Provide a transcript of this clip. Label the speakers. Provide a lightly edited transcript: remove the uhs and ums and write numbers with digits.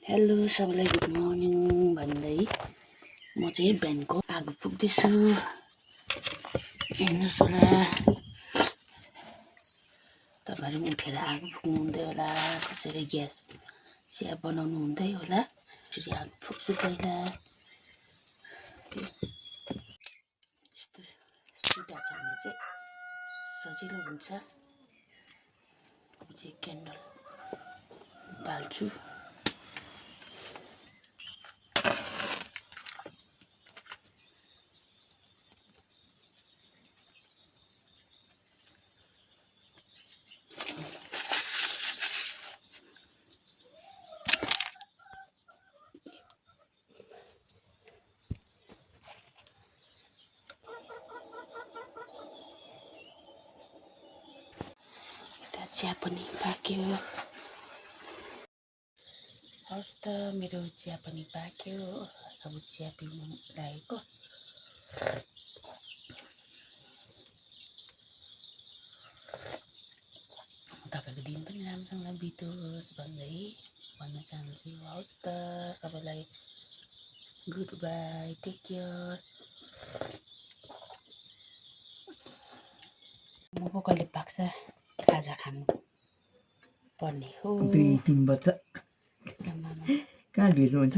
Speaker 1: Hello सबैलाई good morning भन्दै म चाहिँ बिहानको आगो फुक्दैछु। हेर्नुहोस् होला तपाईँहरू पनि उठेर आगो फुक्नु हुँदै होला, कसैले ग्यास चिया बनाउनु हुँदै होला। यसरी आगो फुक्छु पहिला। यस्तो सिधा छ भने चाहिँ सजिलो हुन्छ। अब चाहिँ क्यान्डल बाल्छु। चिया पनि पाक्यो। हवस् त मेरो चिया पनि पाक्यो। अब चिया पिउनु लागेको। तपाईँको दिन पनि राम्रोसँग बितोस् भन्दै भन्न चाहन्छु। हवस् त सबैलाई गुड बाई, टेक केयर। म पो कहिले पाक्छ खाजा खानु पर्ने हो।
Speaker 2: 2-3 बच्चा कहाँ ढिलो हुन्छ।